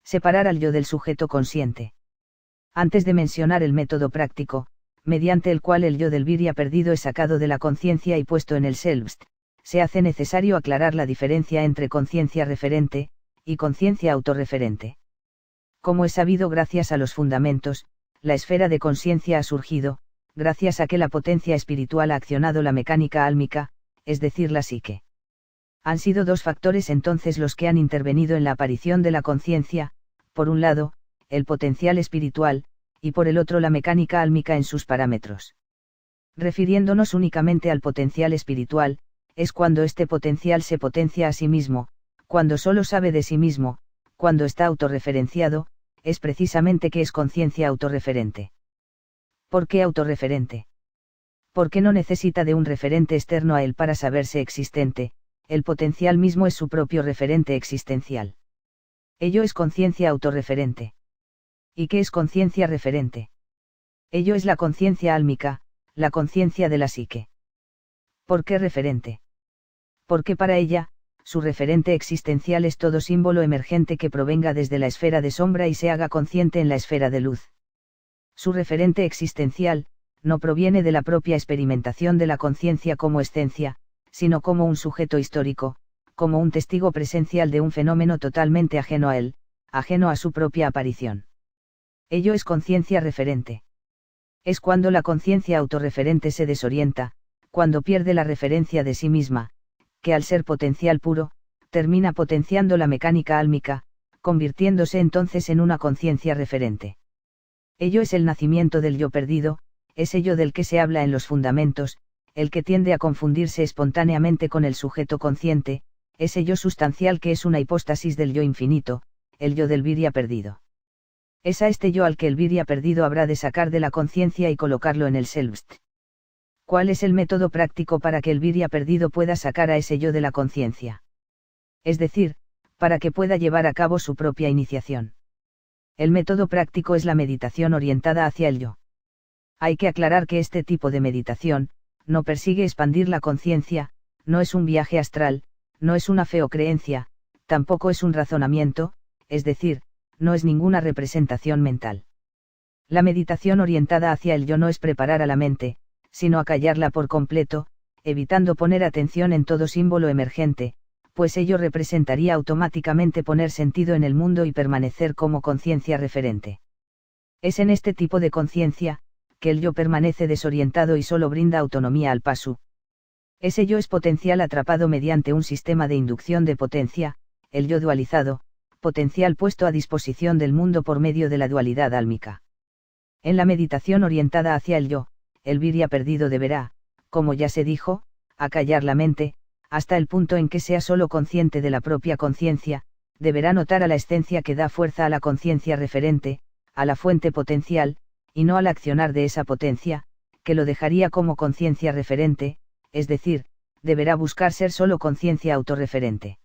Separar al yo del sujeto consciente. Antes de mencionar el método práctico, mediante el cual el yo del Virya perdido es sacado de la conciencia y puesto en el Selbst, se hace necesario aclarar la diferencia entre conciencia referente y conciencia autorreferente. Como es sabido gracias a los fundamentos, la esfera de conciencia ha surgido, gracias a que la potencia espiritual ha accionado la mecánica álmica, es decir, la psique. Han sido dos factores entonces los que han intervenido en la aparición de la conciencia, por un lado, el potencial espiritual, y por el otro la mecánica álmica en sus parámetros. Refiriéndonos únicamente al potencial espiritual, es cuando este potencial se potencia a sí mismo, cuando solo sabe de sí mismo, cuando está autorreferenciado, es precisamente que es conciencia autorreferente. ¿Por qué autorreferente? Porque no necesita de un referente externo a él para saberse existente, el potencial mismo es su propio referente existencial. Ello es conciencia autorreferente. ¿Y qué es conciencia referente? Ello es la conciencia álmica, la conciencia de la psique. ¿Por qué referente? Porque para ella, su referente existencial es todo símbolo emergente que provenga desde la esfera de sombra y se haga consciente en la esfera de luz. Su referente existencial, no proviene de la propia experimentación de la conciencia como esencia, sino como un sujeto histórico, como un testigo presencial de un fenómeno totalmente ajeno a él, ajeno a su propia aparición. Ello es conciencia referente. Es cuando la conciencia autorreferente se desorienta, cuando pierde la referencia de sí misma, que al ser potencial puro, termina potenciando la mecánica álmica, convirtiéndose entonces en una conciencia referente. Ello es el nacimiento del yo perdido, ese yo del que se habla en los fundamentos, el que tiende a confundirse espontáneamente con el sujeto consciente, ese yo sustancial que es una hipóstasis del yo infinito, el yo del Virya perdido. Es a este yo al que el Virya perdido habrá de sacar de la conciencia y colocarlo en el Selbst. ¿Cuál es el método práctico para que el Virya perdido pueda sacar a ese yo de la conciencia? Es decir, para que pueda llevar a cabo su propia iniciación. El método práctico es la meditación orientada hacia el yo. Hay que aclarar que este tipo de meditación, no persigue expandir la conciencia, no es un viaje astral, no es una fe o creencia, tampoco es un razonamiento, es decir, no es ninguna representación mental. La meditación orientada hacia el yo no es preparar a la mente, sino acallarla por completo, evitando poner atención en todo símbolo emergente, pues ello representaría automáticamente poner sentido en el mundo y permanecer como conciencia referente. Es en este tipo de conciencia, que el yo permanece desorientado y solo brinda autonomía al paso. Ese yo es potencial atrapado mediante un sistema de inducción de potencia, el yo dualizado, potencial puesto a disposición del mundo por medio de la dualidad álmica. En la meditación orientada hacia el yo, el Virya perdido deberá, como ya se dijo, acallar la mente, hasta el punto en que sea solo consciente de la propia conciencia, deberá notar a la esencia que da fuerza a la conciencia referente, a la fuente potencial, y no al accionar de esa potencia, que lo dejaría como conciencia referente, es decir, deberá buscar ser solo conciencia autorreferente.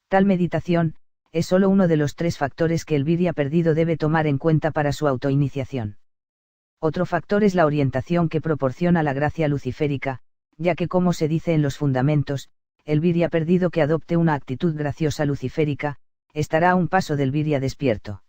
Tal meditación, es solo uno de los tres factores que el Virya perdido debe tomar en cuenta para su autoiniciación. Otro factor es la orientación que proporciona la gracia luciférica, ya que como se dice en los fundamentos, el Virya perdido que adopte una actitud graciosa luciférica, estará a un paso del Virya despierto.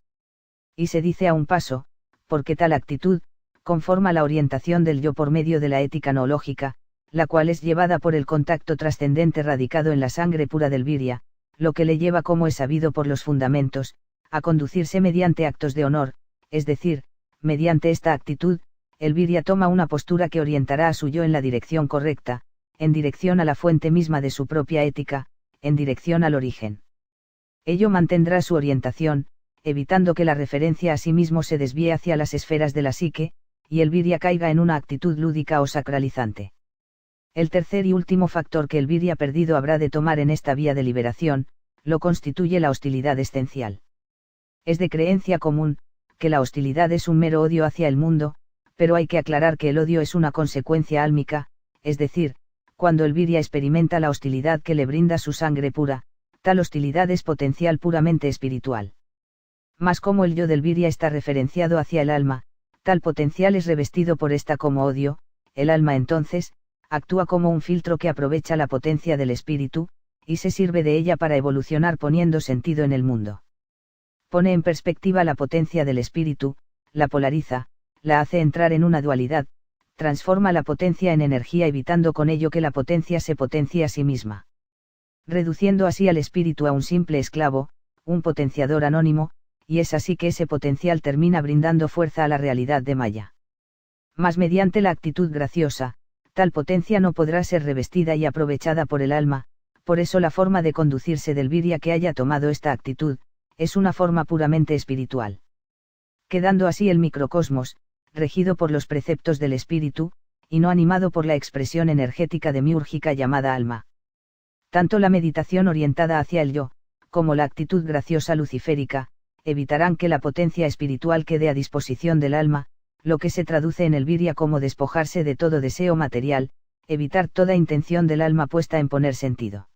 Y se dice a un paso, porque tal actitud, conforma la orientación del yo por medio de la ética noológica, la cual es llevada por el contacto trascendente radicado en la sangre pura del Virya, lo que le lleva, como es sabido por los fundamentos, a conducirse mediante actos de honor, es decir, mediante esta actitud, el Virya toma una postura que orientará a su yo en la dirección correcta, en dirección a la fuente misma de su propia ética, en dirección al origen. Ello mantendrá su orientación, evitando que la referencia a sí mismo se desvíe hacia las esferas de la psique, y el Virya caiga en una actitud lúdica o sacralizante. El tercer y último factor que el Virya perdido habrá de tomar en esta vía de liberación, lo constituye la hostilidad esencial. Es de creencia común, que la hostilidad es un mero odio hacia el mundo, pero hay que aclarar que el odio es una consecuencia álmica, es decir, cuando el Virya experimenta la hostilidad que le brinda su sangre pura, tal hostilidad es potencial puramente espiritual. Mas como el yo del Virya está referenciado hacia el alma, tal potencial es revestido por esta como odio, el alma entonces, actúa como un filtro que aprovecha la potencia del espíritu, y se sirve de ella para evolucionar poniendo sentido en el mundo. pone en perspectiva la potencia del espíritu, la polariza, la hace entrar en una dualidad, transforma la potencia en energía evitando con ello que la potencia se potencie a sí misma. Reduciendo así al espíritu a un simple esclavo, un potenciador anónimo, y es así que ese potencial termina brindando fuerza a la realidad de Maya. Mas mediante la actitud graciosa, tal potencia no podrá ser revestida y aprovechada por el alma, por eso la forma de conducirse del Virya que haya tomado esta actitud, es una forma puramente espiritual. Quedando así el microcosmos, regido por los preceptos del espíritu, y no animado por la expresión energética demiúrgica llamada alma. Tanto la meditación orientada hacia el yo, como la actitud graciosa luciférica, evitarán que la potencia espiritual quede a disposición del alma, lo que se traduce en el Virya como despojarse de todo deseo material, evitar toda intención del alma puesta en poner sentido.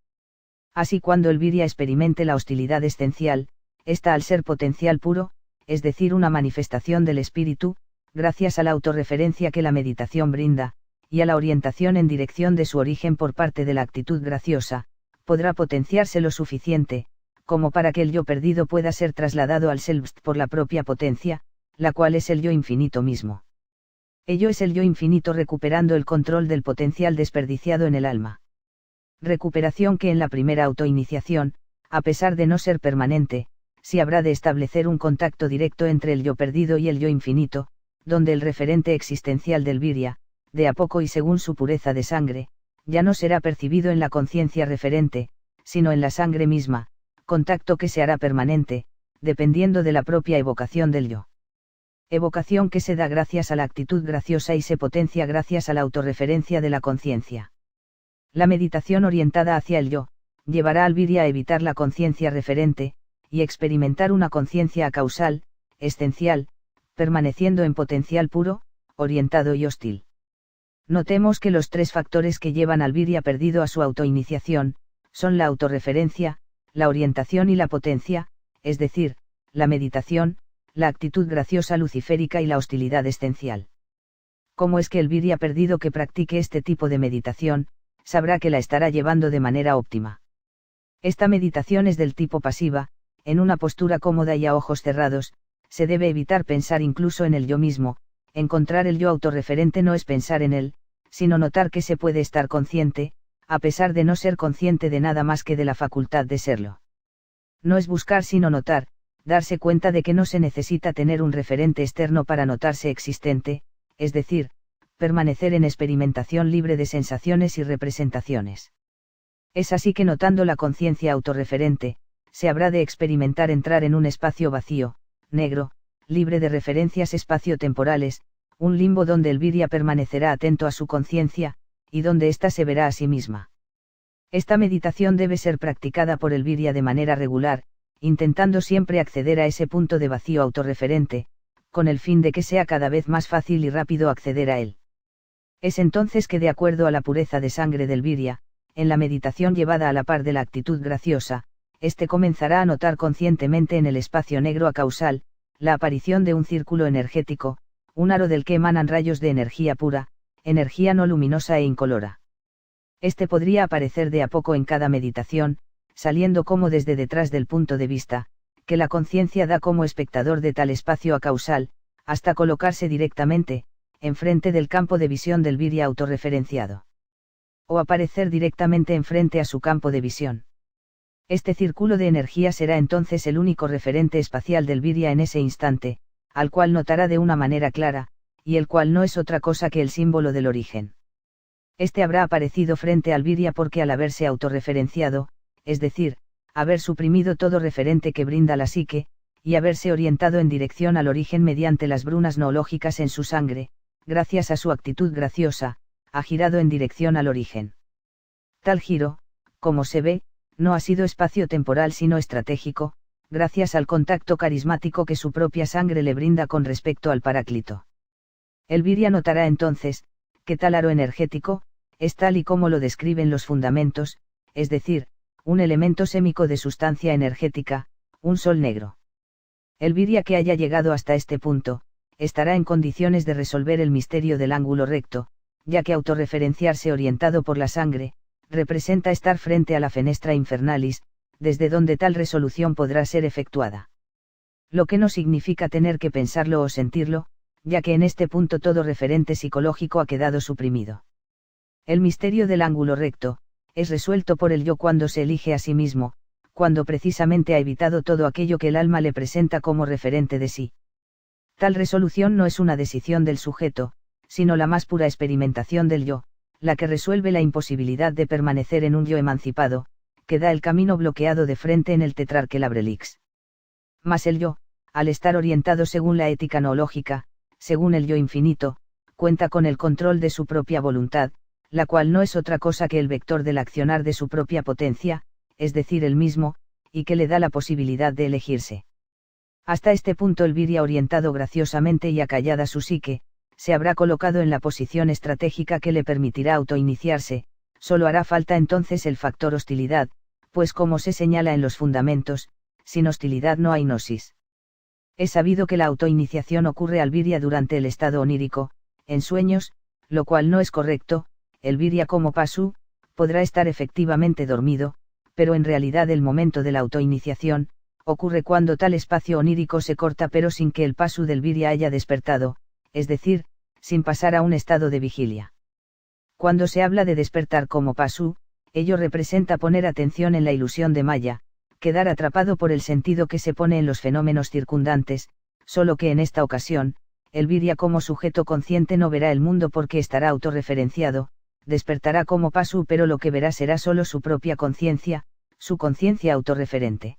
Así cuando el Virya experimente la hostilidad esencial, esta al ser potencial puro, es decir una manifestación del espíritu, gracias a la autorreferencia que la meditación brinda, y a la orientación en dirección de su origen por parte de la actitud graciosa, podrá potenciarse lo suficiente, como para que el yo perdido pueda ser trasladado al Selbst por la propia potencia, la cual es el yo infinito mismo. Ello es el yo infinito recuperando el control del potencial desperdiciado en el alma. Recuperación que en la primera autoiniciación, a pesar de no ser permanente, sí habrá de establecer un contacto directo entre el yo perdido y el yo infinito, donde el referente existencial del Virya, de a poco y según su pureza de sangre, ya no será percibido en la conciencia referente, sino en la sangre misma, contacto que se hará permanente, dependiendo de la propia evocación del yo. Evocación que se da gracias a la actitud graciosa y se potencia gracias a la autorreferencia de la conciencia. La meditación orientada hacia el yo, llevará al Virya a evitar la conciencia referente, y experimentar una conciencia acausal, esencial, permaneciendo en potencial puro, orientado y hostil. Notemos que los tres factores que llevan al Virya perdido a su autoiniciación, son la autorreferencia, la orientación y la potencia, es decir, la meditación, la actitud graciosa luciférica y la hostilidad esencial. ¿Cómo es que el Virya perdido que practique este tipo de meditación, sabrá que la estará llevando de manera óptima? Esta meditación es del tipo pasiva, en una postura cómoda y a ojos cerrados, se debe evitar pensar incluso en el yo mismo, encontrar el yo autorreferente no es pensar en él, sino notar que se puede estar consciente, a pesar de no ser consciente de nada más que de la facultad de serlo. No es buscar sino notar, darse cuenta de que no se necesita tener un referente externo para notarse existente, es decir, permanecer en experimentación libre de sensaciones y representaciones. Es así que notando la conciencia autorreferente, se habrá de experimentar entrar en un espacio vacío, negro, libre de referencias espaciotemporales, un limbo donde el Virya permanecerá atento a su conciencia, y donde ésta se verá a sí misma. Esta meditación debe ser practicada por el Virya de manera regular, intentando siempre acceder a ese punto de vacío autorreferente, con el fin de que sea cada vez más fácil y rápido acceder a él. Es entonces que de acuerdo a la pureza de sangre del Virya, en la meditación llevada a la par de la actitud graciosa, éste comenzará a notar conscientemente en el espacio negro acausal, la aparición de un círculo energético, un aro del que emanan rayos de energía pura, energía no luminosa e incolora. Este podría aparecer de a poco en cada meditación, saliendo como desde detrás del punto de vista, que la conciencia da como espectador de tal espacio acausal, hasta colocarse directamente, enfrente del campo de visión del Virya autorreferenciado. O aparecer directamente enfrente a su campo de visión. Este círculo de energía será entonces el único referente espacial del Virya en ese instante, al cual notará de una manera clara, y el cual no es otra cosa que el símbolo del origen. Este habrá aparecido frente al Virya porque al haberse autorreferenciado, es decir, haber suprimido todo referente que brinda la psique, y haberse orientado en dirección al origen mediante las brunas noológicas en su sangre, gracias a su actitud graciosa, ha girado en dirección al origen. Tal giro, como se ve, no ha sido espacio-temporal sino estratégico, gracias al contacto carismático que su propia sangre le brinda con respecto al Paráclito. El Virya notará entonces, que tal aro energético, es tal y como lo describen los fundamentos, es decir, un elemento sémico de sustancia energética, un sol negro. El Virya que haya llegado hasta este punto, estará en condiciones de resolver el misterio del ángulo recto, ya que autorreferenciarse orientado por la sangre, representa estar frente a la fenestra infernalis, desde donde tal resolución podrá ser efectuada. Lo que no significa tener que pensarlo o sentirlo, ya que en este punto todo referente psicológico ha quedado suprimido. El misterio del ángulo recto, es resuelto por el yo cuando se elige a sí mismo, cuando precisamente ha evitado todo aquello que el alma le presenta como referente de sí. Tal resolución no es una decisión del sujeto, sino la más pura experimentación del yo, la que resuelve la imposibilidad de permanecer en un yo emancipado, que da el camino bloqueado de frente en el tetrarquelabrelix. Mas el yo, al estar orientado según la ética noológica, según el yo infinito, cuenta con el control de su propia voluntad, la cual no es otra cosa que el vector del accionar de su propia potencia, es decir, el mismo, y que le da la posibilidad de elegirse. Hasta este punto el Viria orientado graciosamente y acallada su psique, se habrá colocado en la posición estratégica que le permitirá autoiniciarse, solo hará falta entonces el factor hostilidad, pues como se señala en los fundamentos, sin hostilidad no hay gnosis. Es sabido que la autoiniciación ocurre al Viria durante el estado onírico, en sueños, lo cual no es correcto. El Viria como Pasu, podrá estar efectivamente dormido, pero en realidad el momento de la autoiniciación, ocurre cuando tal espacio onírico se corta pero sin que el Pasu del Viria haya despertado, es decir, sin pasar a un estado de vigilia. Cuando se habla de despertar como Pasu, ello representa poner atención en la ilusión de Maya, quedar atrapado por el sentido que se pone en los fenómenos circundantes, solo que en esta ocasión, el Viria como sujeto consciente no verá el mundo porque estará autorreferenciado, despertará como Pasu pero lo que verá será solo su propia conciencia, su conciencia autorreferente.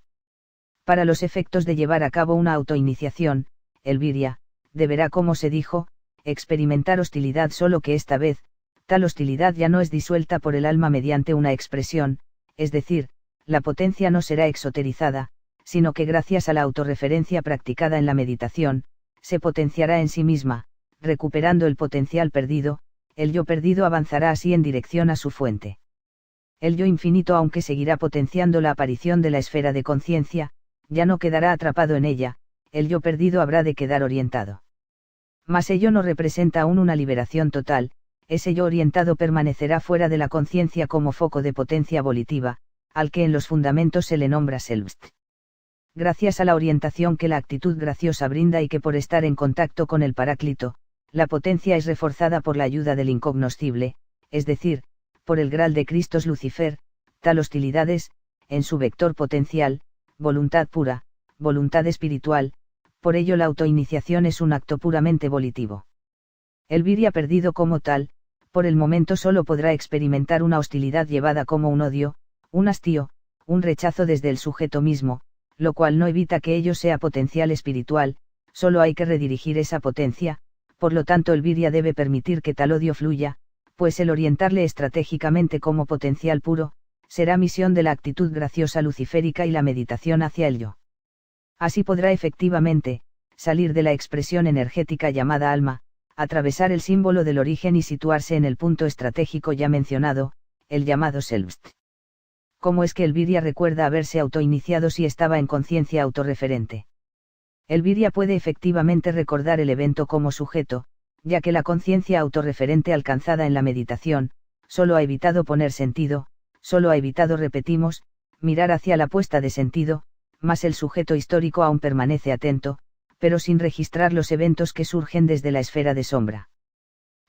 Para los efectos de llevar a cabo una autoiniciación, el Viria, deberá, como se dijo, experimentar hostilidad, solo que esta vez, tal hostilidad ya no es disuelta por el alma mediante una expresión, es decir, la potencia no será exoterizada, sino que gracias a la autorreferencia practicada en la meditación, se potenciará en sí misma, recuperando el potencial perdido. El yo perdido avanzará así en dirección a su fuente. El yo infinito, aunque seguirá potenciando la aparición de la esfera de conciencia, ya no quedará atrapado en ella, el yo perdido habrá de quedar orientado. Mas ello no representa aún una liberación total, ese yo orientado permanecerá fuera de la conciencia como foco de potencia volitiva, al que en los fundamentos se le nombra Selbst. Gracias a la orientación que la actitud graciosa brinda y que por estar en contacto con el Paráclito, la potencia es reforzada por la ayuda del incognoscible, es decir, por el Graal de Cristos Lucifer, tal hostilidad es, en su vector potencial, voluntad pura, voluntad espiritual, por ello la autoiniciación es un acto puramente volitivo. El Viria perdido como tal, por el momento solo podrá experimentar una hostilidad llevada como un odio, un hastío, un rechazo desde el sujeto mismo, lo cual no evita que ello sea potencial espiritual, solo hay que redirigir esa potencia. Por lo tanto el Viria debe permitir que tal odio fluya, pues el orientarle estratégicamente como potencial puro, será misión de la actitud graciosa luciférica y la meditación hacia el yo. Así podrá efectivamente, salir de la expresión energética llamada alma, atravesar el símbolo del origen y situarse en el punto estratégico ya mencionado, el llamado Selbst. ¿Cómo es que el Viria recuerda haberse autoiniciado si estaba en conciencia autorreferente? El Viria puede efectivamente recordar el evento como sujeto, ya que la conciencia autorreferente alcanzada en la meditación, solo ha evitado poner sentido, solo ha evitado, repetimos, mirar hacia la puesta de sentido, mas el sujeto histórico aún permanece atento, pero sin registrar los eventos que surgen desde la esfera de sombra.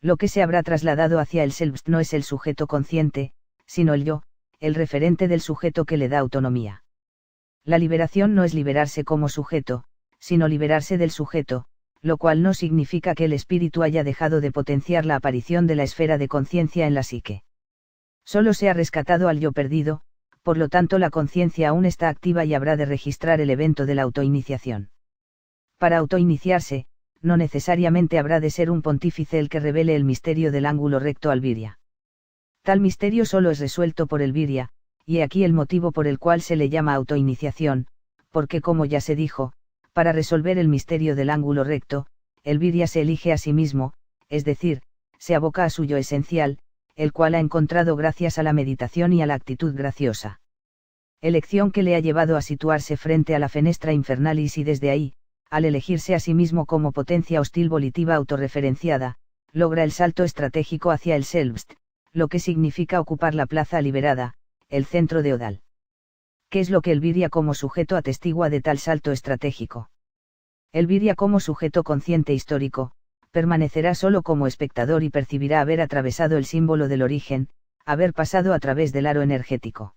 Lo que se habrá trasladado hacia el Selbst no es el sujeto consciente, sino el yo, el referente del sujeto que le da autonomía. La liberación no es liberarse como sujeto, sino liberarse del sujeto, lo cual no significa que el espíritu haya dejado de potenciar la aparición de la esfera de conciencia en la psique. Solo se ha rescatado al yo perdido, por lo tanto la conciencia aún está activa y habrá de registrar el evento de la autoiniciación. Para autoiniciarse, no necesariamente habrá de ser un pontífice el que revele el misterio del ángulo recto al Viria. Tal misterio solo es resuelto por el Viria, y he aquí el motivo por el cual se le llama autoiniciación, porque como ya se dijo, para resolver el misterio del ángulo recto, el Viria se elige a sí mismo, es decir, se aboca a su yo esencial, el cual ha encontrado gracias a la meditación y a la actitud graciosa. Elección que le ha llevado a situarse frente a la fenestra infernalis y desde ahí, al elegirse a sí mismo como potencia hostil volitiva autorreferenciada, logra el salto estratégico hacia el Selbst, lo que significa ocupar la plaza liberada, el centro de Odal. ¿Qué es lo que el Viria como sujeto atestigua de tal salto estratégico? El virya como sujeto consciente histórico, permanecerá solo como espectador y percibirá haber atravesado el símbolo del origen, haber pasado a través del aro energético.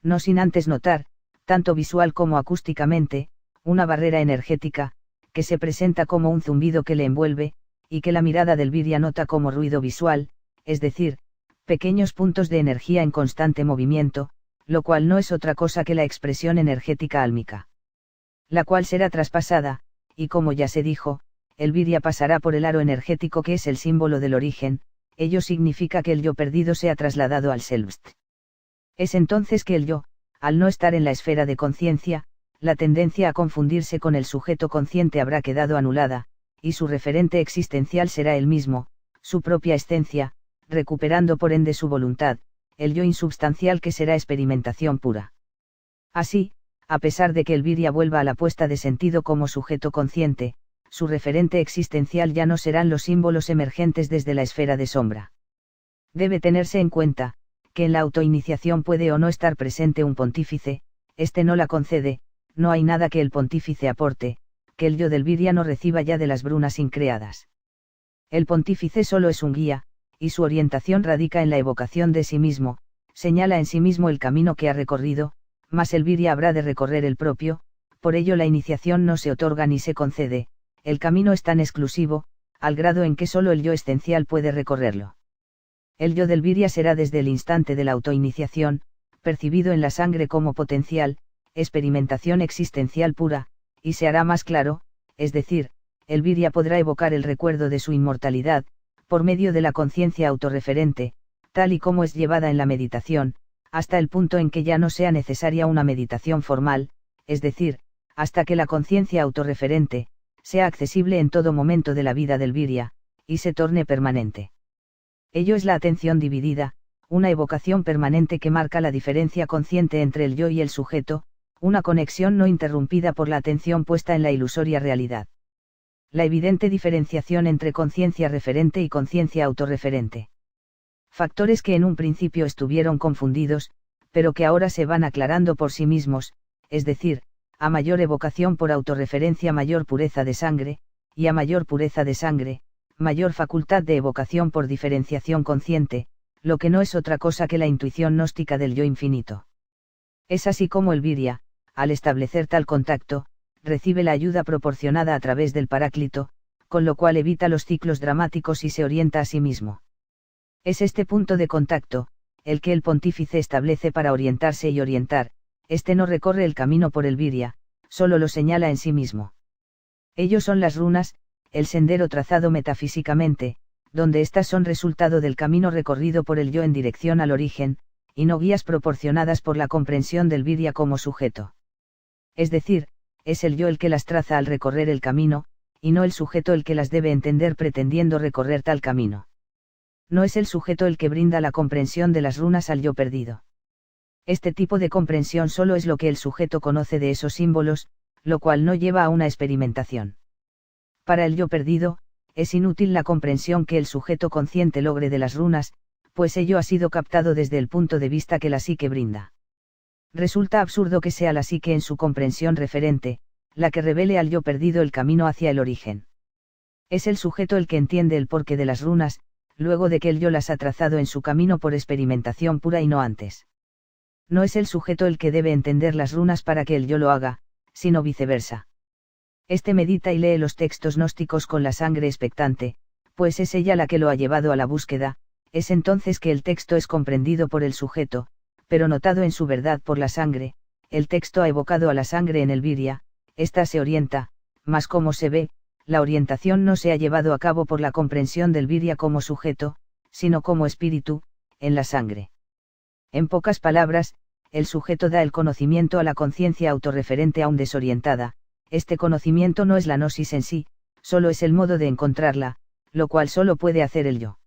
No sin antes notar, tanto visual como acústicamente, una barrera energética, que se presenta como un zumbido que le envuelve, y que la mirada del virya nota como ruido visual, es decir, pequeños puntos de energía en constante movimiento, lo cual no es otra cosa que la expresión energética álmica. La cual será traspasada, y como ya se dijo, el virya pasará por el aro energético que es el símbolo del origen, ello significa que el yo perdido se ha trasladado al Selbst. Es entonces que el yo, al no estar en la esfera de conciencia, la tendencia a confundirse con el sujeto consciente habrá quedado anulada, y su referente existencial será el mismo, su propia esencia, recuperando por ende su voluntad, el yo insubstancial que será experimentación pura. Así, a pesar de que el virya vuelva a la puesta de sentido como sujeto consciente, su referente existencial ya no serán los símbolos emergentes desde la esfera de sombra. Debe tenerse en cuenta, que en la autoiniciación puede o no estar presente un pontífice, este no la concede, no hay nada que el pontífice aporte, que el yo del virya no reciba ya de las brunas increadas. El pontífice solo es un guía, y su orientación radica en la evocación de sí mismo, señala en sí mismo el camino que ha recorrido, mas el virya habrá de recorrer el propio, por ello la iniciación no se otorga ni se concede, el camino es tan exclusivo, al grado en que solo el yo esencial puede recorrerlo. El yo del virya será desde el instante de la autoiniciación, percibido en la sangre como potencial, experimentación existencial pura, y se hará más claro, es decir, el virya podrá evocar el recuerdo de su inmortalidad, por medio de la conciencia autorreferente, tal y como es llevada en la meditación, hasta el punto en que ya no sea necesaria una meditación formal, es decir, hasta que la conciencia autorreferente, sea accesible en todo momento de la vida del virya, y se torne permanente. Ello es la atención dividida, una evocación permanente que marca la diferencia consciente entre el yo y el sujeto, una conexión no interrumpida por la atención puesta en la ilusoria realidad. La evidente diferenciación entre conciencia referente y conciencia autorreferente. Factores que en un principio estuvieron confundidos, pero que ahora se van aclarando por sí mismos, es decir, a mayor evocación por autorreferencia mayor pureza de sangre, y a mayor pureza de sangre, mayor facultad de evocación por diferenciación consciente, lo que no es otra cosa que la intuición gnóstica del yo infinito. Es así como el virya, al establecer tal contacto, recibe la ayuda proporcionada a través del Paráclito, con lo cual evita los ciclos dramáticos y se orienta a sí mismo. Es este punto de contacto, el que el pontífice establece para orientarse y orientar, este no recorre el camino por el virya, solo lo señala en sí mismo. Ellos son las runas, el sendero trazado metafísicamente, donde éstas son resultado del camino recorrido por el yo en dirección al origen, y no guías proporcionadas por la comprensión del virya como sujeto. Es decir, es el yo el que las traza al recorrer el camino, y no el sujeto el que las debe entender pretendiendo recorrer tal camino. No es el sujeto el que brinda la comprensión de las runas al yo perdido. Este tipo de comprensión solo es lo que el sujeto conoce de esos símbolos, lo cual no lleva a una experimentación. Para el yo perdido, es inútil la comprensión que el sujeto consciente logre de las runas, pues ello ha sido captado desde el punto de vista que la psique brinda. Resulta absurdo que sea la psique en su comprensión referente, la que revele al yo perdido el camino hacia el origen. Es el sujeto el que entiende el porqué de las runas, luego de que el yo las ha trazado en su camino por experimentación pura y no antes. No es el sujeto el que debe entender las runas para que el yo lo haga, sino viceversa. Este medita y lee los textos gnósticos con la sangre expectante, pues es ella la que lo ha llevado a la búsqueda, es entonces que el texto es comprendido por el sujeto, pero notado en su verdad por la sangre, el texto ha evocado a la sangre en el virya, ésta se orienta, mas como se ve, la orientación no se ha llevado a cabo por la comprensión del virya como sujeto, sino como espíritu, en la sangre. En pocas palabras, el sujeto da el conocimiento a la conciencia autorreferente aún desorientada, este conocimiento no es la gnosis en sí, solo es el modo de encontrarla, lo cual solo puede hacer el yo.